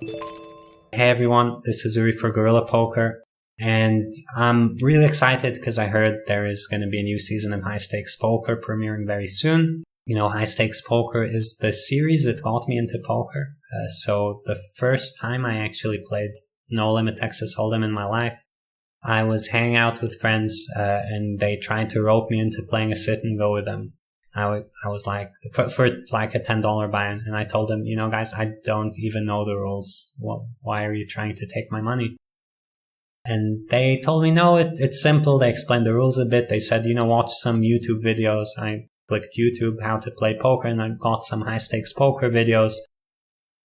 Hey everyone, this is Uri for Guerrilla Poker, and I'm really excited because I heard there is going to be a new season of High Stakes Poker premiering very soon. You know, High Stakes Poker is the series that got me into poker. So the first time I actually played No Limit Texas Hold'em in my life, I was hanging out with friends and they tried to rope me into playing a sit and go with them. I was like, for like a $10 buy-in, and I told them, you know, guys, I don't even know the rules. Why are you trying to take my money? And they told me, no, it's simple. They explained the rules a bit. They said, you know, watch some YouTube videos. I clicked YouTube, how to play poker, and I got some high stakes poker videos.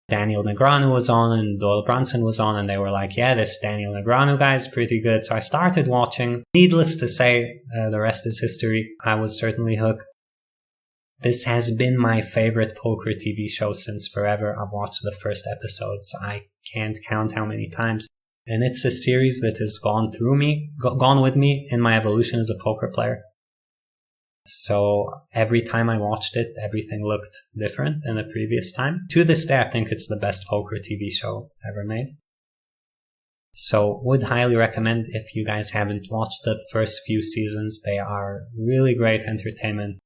Daniel Negreanu was on and Doyle Brunson was on, and they were like, yeah, this Daniel Negreanu guy is pretty good. So I started watching. Needless to say, the rest is history. I was certainly hooked. This has been my favorite poker TV show since forever. I've watched the first episodes. I can't count how many times. And it's a series that has gone with me in my evolution as a poker player. So every time I watched it, everything looked different than the previous time. To this day, I think it's the best poker TV show ever made. So would highly recommend if you guys haven't watched the first few seasons. They are really great entertainment.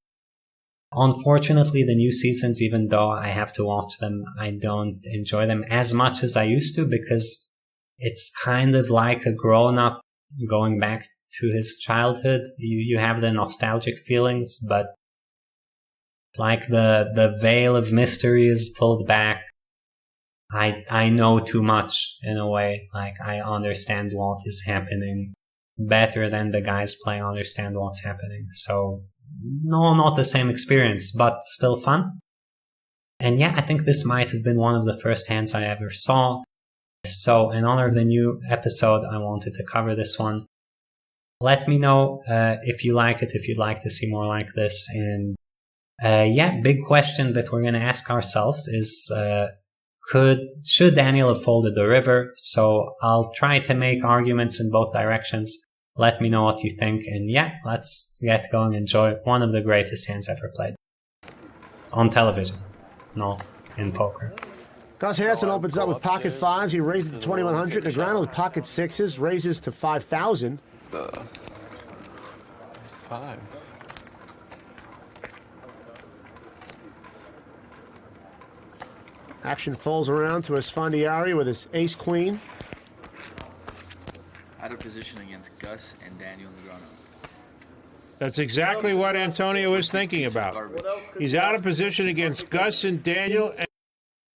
Unfortunately, the new seasons, even though I have to watch them, I don't enjoy them as much as I used to because it's kind of like a grown-up going back to his childhood. You have the nostalgic feelings, but like the veil of mystery is pulled back. I know too much in a way. Like I understand what is happening better than the guys playing understand what's happening. So no, not the same experience, but still fun. And yeah, I think this might have been one of the first hands I ever saw. So in honor of the new episode, I wanted to cover this one. Let me know if you like it, if you'd like to see more like this. And yeah, big question that we're going to ask ourselves is, should Daniel have folded the river? So I'll try to make arguments in both directions. Let me know what you think. And yeah, let's get going. Enjoy one of the greatest hands ever played. On television, not in poker. Gus Hansen opens up with pocket fives. He raises to 2,100. Negreanu with pocket sixes, raises to 5,000. 5. Action folds around to Esfandiari with his ace-queen. Out of position against Gus and Daniel Negreanu. That's exactly what Antonio is thinking about. He's out of position against Gus and Daniel.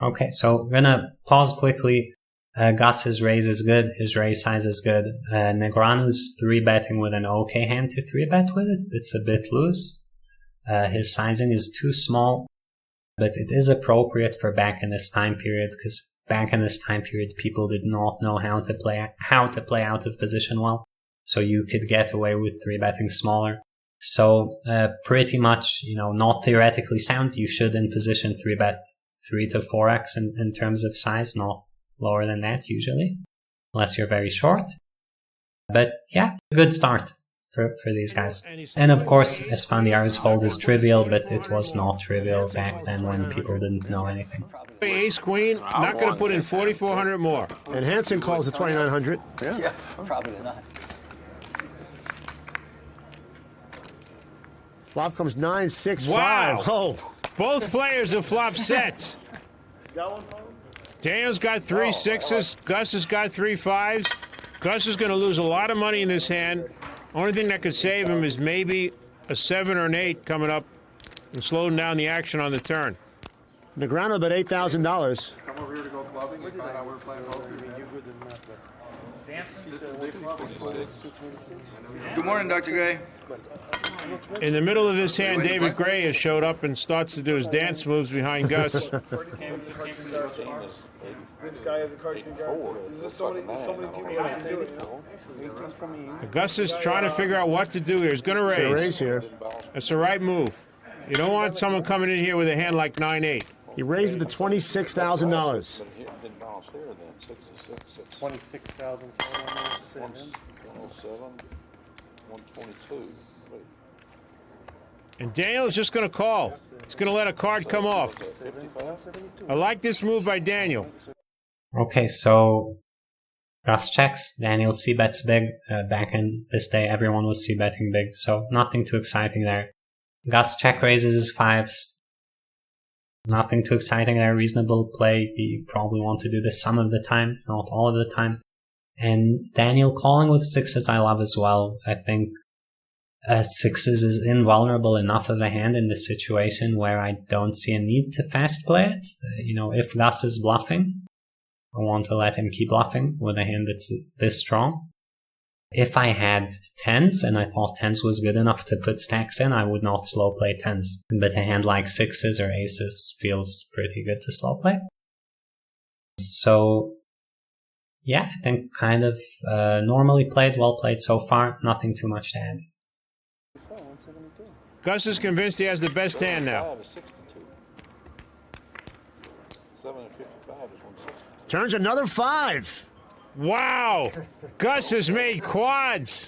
Okay, so we're going to pause quickly. Gus's raise is good. His raise size is good. Negreanu's 3-betting with an okay hand to 3-bet with it. It's a bit loose. His sizing is too small, but it is appropriate for back in this time period because back in this time period, people did not know how to play out of position well. So you could get away with 3-betting smaller. So pretty much, you know, not theoretically sound. You should in position 3-bet 3 to 4x in terms of size, not lower than that usually, unless you're very short. But yeah, good start for these guys. And of course, Esfandiari's hold is trivial, but it was not trivial back then when people didn't know anything. Ace queen, not going to put in 4,400 more. And Hansen calls it 2,900. Yeah, probably not. Flop comes 9, 6, Wow. 5. Oh, Both players have flopped sets. Daniel's got 3 sixes. Gus has got 3 fives. Gus is going to lose a lot of money in this hand. Only thing that could save him is maybe a 7 or an 8 coming up and slowing down the action on the turn. Negreanu bet $8,000. Come over here to go clubbing and find out we're playing poker. Good morning, Dr. Gray. In the middle of this hand, David Gray has showed up and starts to do his dance moves behind Gus. This guy is a cartoon guy. There's so many people that can do it. Gus is trying to figure out what to do here. He's going to raise. Raise here. That's the right move. You don't want someone coming in here with a hand like 9-8. He raised it to $26,000. 26,000. 122. And Daniel's just going to call. He's going to let a card come off. I like this move by Daniel. Okay, so Gus checks, Daniel c-bets big. Back in this day, everyone was c-betting big, so nothing too exciting there. Gus check raises his fives. Nothing too exciting there, reasonable play. You probably want to do this some of the time, not all of the time. And Daniel calling with sixes I love as well. I think sixes is invulnerable enough of a hand in this situation where I don't see a need to fast play it. If Gus is bluffing, I want to let him keep bluffing with a hand that's this strong. If I had tens and I thought tens was good enough to put stacks in, I would not slow play tens. But a hand like sixes or aces feels pretty good to slow play. So, yeah, I think kind of normally played, well played so far. Nothing too much to add. Gus is convinced he has the best hand now. 7 and 55 is 162. Turns another 5. Wow! Gus has made quads.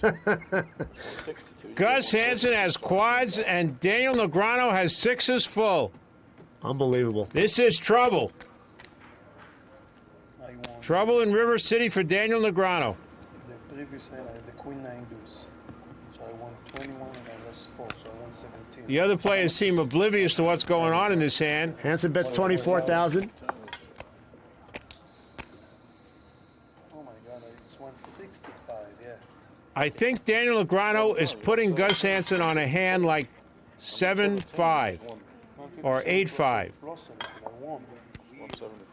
Gus Hansen has quads, and Daniel Negreanu has sixes full. Unbelievable. This is trouble. Trouble in River City for Daniel Negreanu. The previous hand, I had the queen 9 deuce. So I won 21 and I lost 4, so I won 17. The other players seem oblivious to what's going on in this hand. Hansen bets 24,000. Oh my God, it's 165, yeah. I think Daniel Negreanu is putting Gus Hansen on a hand like 7-5 or 8-5. Plus 17, I won.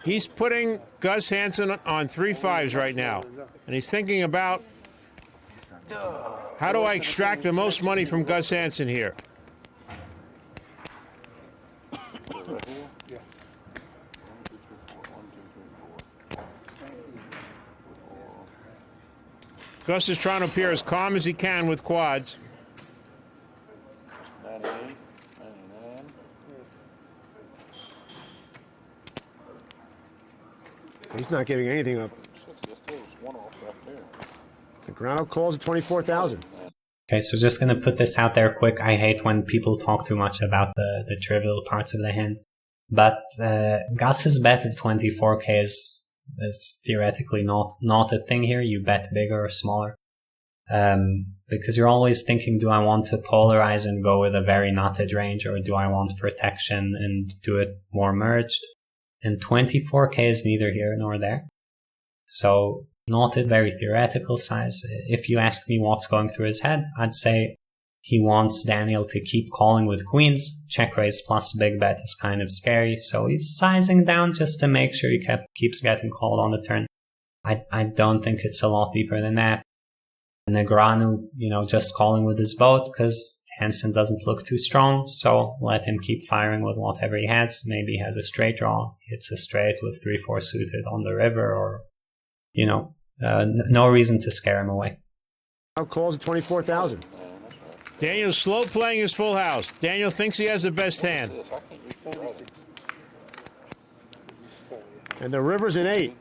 He's putting Gus Hansen on 3 5s right now. And he's thinking about, how do I extract the most money from Gus Hansen here? Gus is trying to appear as calm as he can with quads. 98, 99. He's not giving anything up. Just there was one off right there. Negreanu calls at 24,000. Okay, so just gonna put this out there quick. I hate when people talk too much about the trivial parts of the hand. But Gus's bet of 24k is theoretically not a thing here. You bet bigger or smaller. Because you're always thinking, do I want to polarize and go with a very knotted range, or do I want protection and do it more merged? And 24k is neither here nor there. So not a very theoretical size. If you ask me what's going through his head, I'd say he wants Daniel to keep calling with queens. Check raise plus big bet is kind of scary, so he's sizing down just to make sure he keeps getting called on the turn. I don't think it's a lot deeper than that. Negreanu, just calling with his boat because Hansen doesn't look too strong, so let him keep firing with whatever he has. Maybe he has a straight draw. It's a straight with 3-4 suited on the river, or, no reason to scare him away. Now calls at 24,000. Daniel's slow playing his full house. Daniel thinks he has the best hand. And the river's at 8.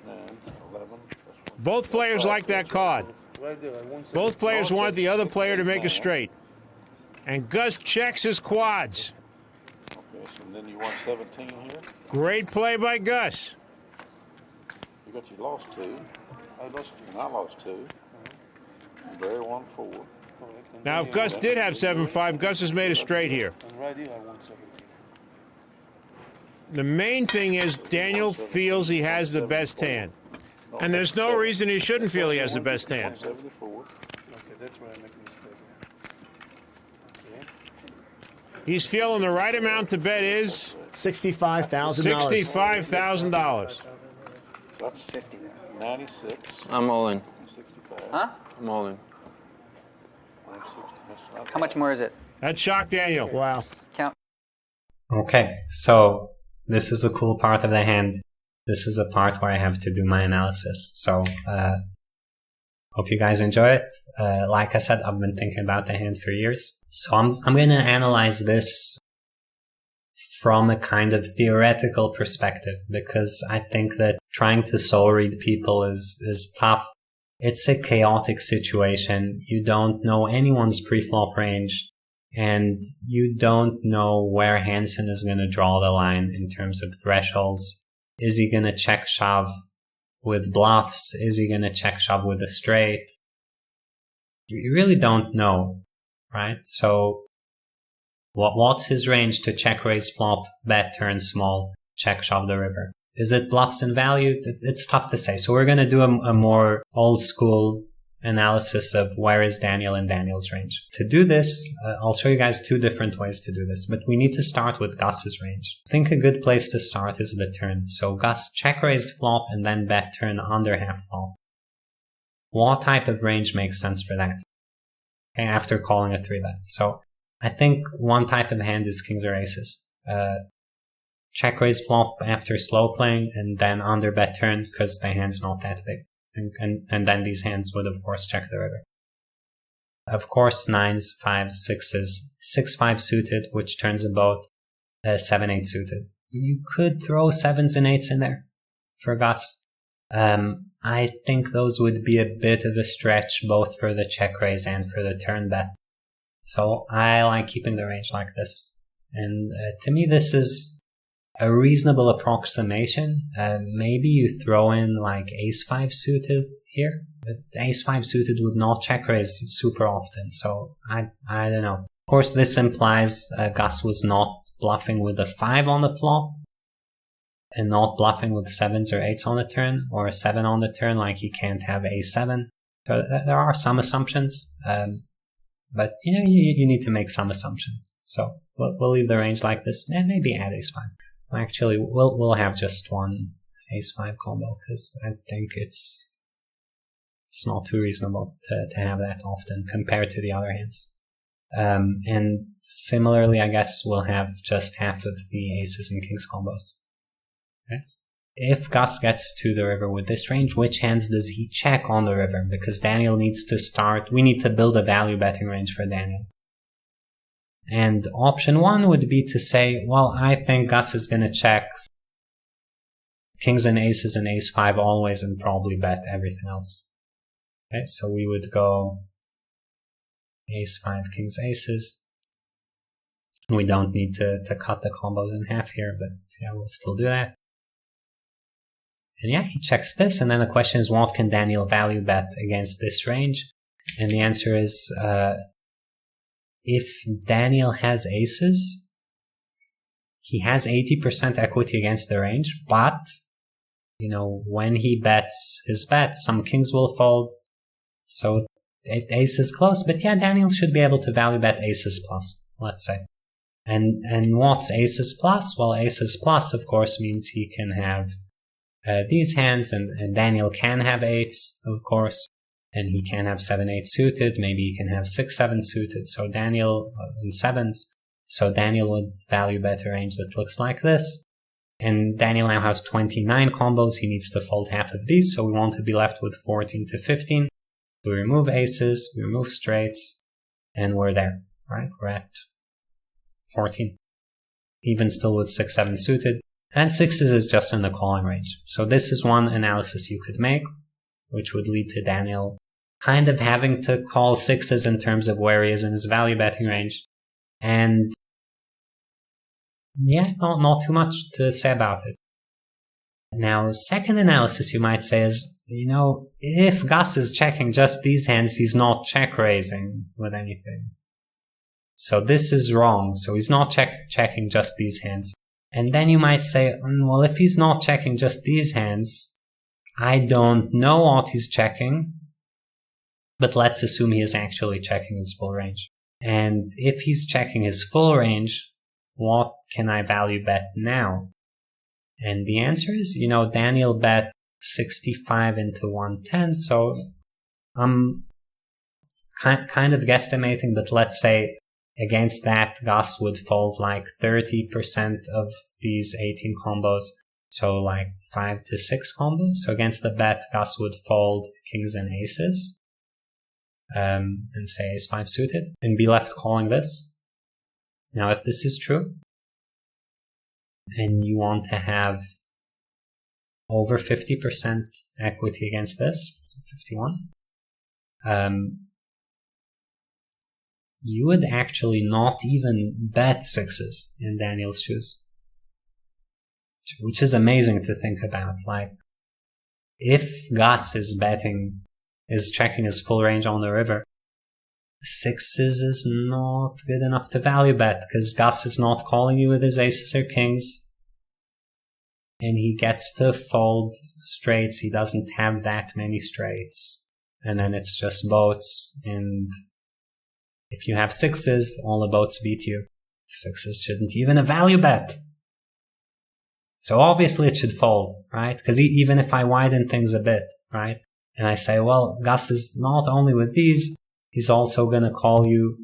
Both players like that card. Right there, I won 17. Both players want the other player to make a straight. And Gus checks his quads. Okay, so then you won 17 here. Great play by Gus. You lost 2. I lost 2. And I lost 2. And Barry won 4. Now, if Gus did have 7-5, Gus has made a straight here. And right here, I won 17. The main thing is Daniel feels he has the best hand. And there's no reason he shouldn't feel he has the best hand. 174. Okay, that's where I make a mistake. Okay. He's feeling the right amount to bet is $65,000. $65,000. So that's 96. I'm all in. 65. Huh? I'm all in. 160. How much more is it? That shocked Daniel. Wow. Count. Okay, so this is a cool part of the hand. This is a part where I have to do my analysis. So, hope you guys enjoy it. Like I said, I've been thinking about the hand for years. So I'm going to analyze this from a kind of theoretical perspective, because I think that trying to soul read people is tough. It's a chaotic situation. You don't know anyone's preflop range, and you don't know where Hansen is going to draw the line in terms of thresholds. Is he going to check shove with bluffs? Is he going to check shove with a straight? You really don't know, right? So what's his range to check raise flop, bet turn small, check shove the river? Is it bluffs and value? It's tough to say. So we're going to do a more old school analysis of where is Daniel in Daniel's range. To do this, I'll show you guys two different ways to do this, but we need to start with Gus's range. I think a good place to start is the turn. So Gus check raised flop and then bet turn under half flop. What type of range makes sense for that? Okay, after calling a 3-bet. So I think one type of hand is kings or aces. Check raise flop after slow playing and then under bet turn because the hand's not that big. And then these hands would of course check the river. Of course 9s, 5s, 6s, 6-5 suited, which turns a boat, 7-8 suited. You could throw 7s and 8s in there for Gus. I think those would be a bit of a stretch both for the check raise and for the turn bet. So I like keeping the range like this. And to me this is a reasonable approximation. Maybe you throw in like ace-5 suited here, but ace-5 suited would not check raise super often, so I don't know. Of course, this implies Gus was not bluffing with a 5 on the flop, and not bluffing with 7s or 8s on the turn, or a 7 on the turn, like he can't have a7. So there are some assumptions, but you know, you need to make some assumptions. So we'll leave the range like this, and maybe add ace-5. Actually, we'll have just one ace-5 combo because I think it's not too reasonable to have that often compared to the other hands. And similarly, I guess we'll have just half of the aces and kings combos. Okay? If Gus gets to the river with this range, which hands does he check on the river? Because Daniel needs to start. We need to build a value betting range for Daniel. And option 1 would be to say, well, I think Gus is going to check kings and aces and ace-5 always and probably bet everything else. Okay, so we would go ace-5, kings, aces. We don't need to cut the combos in half here, but yeah, we'll still do that. And yeah, he checks this, and then the question is, what can Daniel value bet against this range? And the answer is, if Daniel has aces, he has 80% equity against the range, but, you know, when he bets his bet, some kings will fold, so ace is close, but yeah, Daniel should be able to value bet aces plus, let's say. And what's aces plus? Well, aces plus, of course, means he can have these hands, and Daniel can have 8s, of course. And he can have 7-8 suited, maybe he can have 6-7 suited, so Daniel in 7s, so Daniel would value bet a range that looks like this. And Daniel now has 29 combos, he needs to fold half of these, so we want to be left with 14 to 15. We remove aces, we remove straights, and we're there, right? We're at 14. Even still with 6-7 suited, and 6s is just in the calling range. So this is one analysis you could make, which would lead to Daniel kind of having to call 6s in terms of where he is in his value betting range. And yeah, not too much to say about it. Now, second analysis you might say is, you know, if Gus is checking just these hands, he's not check raising with anything. So this is wrong. So he's not checking just these hands. And then you might say, well, if he's not checking just these hands, I don't know what he's checking, but let's assume he is actually checking his full range. And if he's checking his full range, what can I value bet now? And the answer is, you know, Daniel bet 65 into 110, so I'm kind of guesstimating, but let's say against that, Gus would fold like 30% of these 18 combos. So like 5 to 6 combos. So against the bet, Gus would fold kings and aces, and say ace-5 suited, and be left calling this. Now, if this is true, and you want to have over 50% equity against this, 51, you would actually not even bet 6s in Daniel's shoes. Which is amazing to think about. Like, if Gus is checking his full range on the river, sixes is not good enough to value bet, because Gus is not calling you with his aces or kings, and he gets to fold straights. He doesn't have that many straights, and then it's just boats, and if you have sixes, all the boats beat you. Sixes shouldn't even a value bet. So obviously it should fold, right? Because even if I widen things a bit, right? And I say, well, Gus is not only with these, he's also going to call you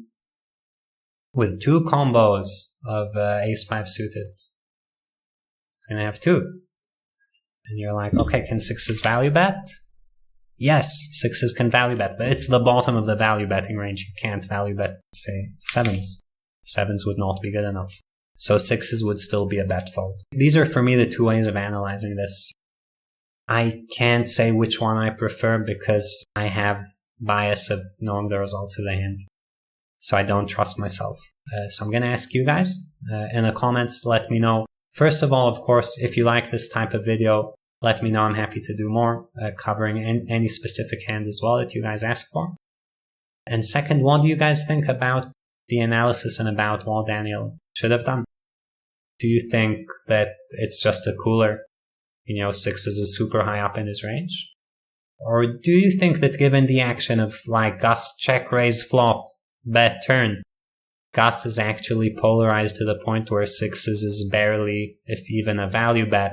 with two combos of ace-5 suited. He's going to have two. And you're like, okay, can sixes value bet? Yes, sixes can value bet, but it's the bottom of the value betting range. You can't value bet, say, sevens. Sevens would not be good enough. So sixes would still be a bet fold. These are, for me, the two ways of analyzing this. I can't say which one I prefer because I have bias of knowing the results of the hand. So I don't trust myself. So I'm going to ask you guys in the comments, let me know. First of all, of course, if you like this type of video, let me know. I'm happy to do more, covering any specific hand as well that you guys ask for. And second, what do you guys think about the analysis and about what Daniel should have done? Do you think that it's just a cooler, sixes is super high up in his range? Or do you think that given the action of like Gus check raise flop, bet turn, Gus is actually polarized to the point where sixes is barely, if even, a value bet,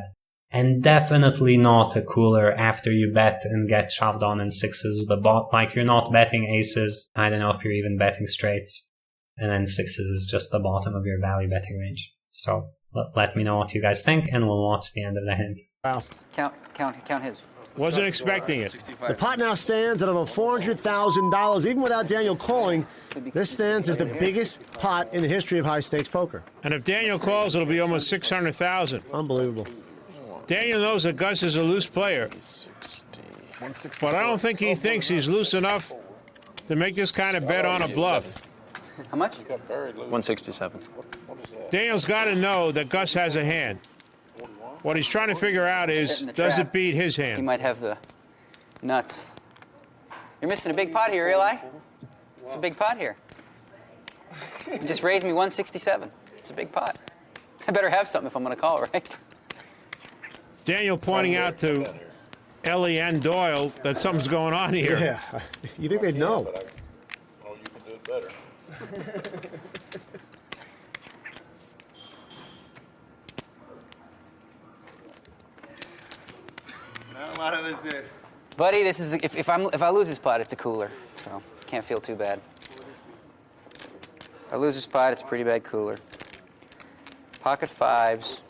and definitely not a cooler after you bet and get shoved on in sixes, like you're not betting aces, I don't know if you're even betting straights, and then sixes is just the bottom of your value betting range. So let me know what you guys think, and we'll watch the end of the hand. Wow. Count his. Wasn't expecting it. The pot now stands at over $400,000. Even without Daniel calling, this stands as the biggest pot in the history of high-stakes poker. And if Daniel calls, it'll be almost 600,000. Unbelievable. Daniel knows that Gus is a loose player, but I don't think he thinks he's loose enough to make this kind of bet on a bluff. How much? 167. Daniel's got to know that Gus has a hand. What he's trying to figure out is, does it beat his hand? He might have the nuts. You're missing a big pot here, Eli. It's a big pot here. You just raised me 167. It's a big pot. I better have something if I'm going to call, right? Daniel pointing out to Ellie and Doyle that something's going on here. Yeah. You think they'd know? Oh, you can do it better. Buddy, this is if I lose this pot, it's a cooler, so can't feel too bad. If I lose this pot, it's a pretty bad cooler. Pocket fives,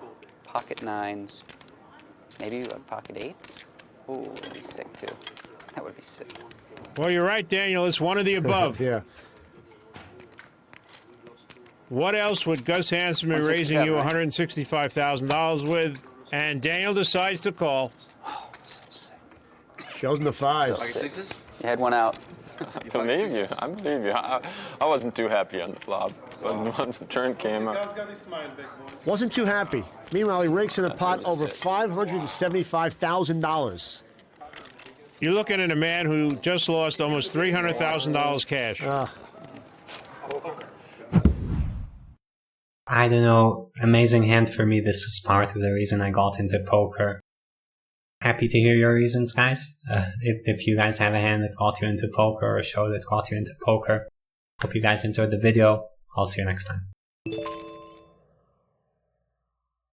pocket nines, maybe pocket eights. Ooh, that'd be sick too. That would be sick. Well, you're right, Daniel. It's one of the above. Yeah. What else would Gus Hansen be raising you $165,000 with? And Daniel decides to call. Shows in the fives. Pocket sixes? You had one out. I believe you. I wasn't too happy on the flop, but once the turn came up. Wasn't too happy. Meanwhile, he rakes in a pot over $575,000. You're looking at a man who just lost almost $300,000 cash. I don't know, amazing hand for me. This is part of the reason I got into poker. Happy to hear your reasons, guys. If you guys have a hand that got you into poker or a show that got you into poker, hope you guys enjoyed the video. I'll see you next time.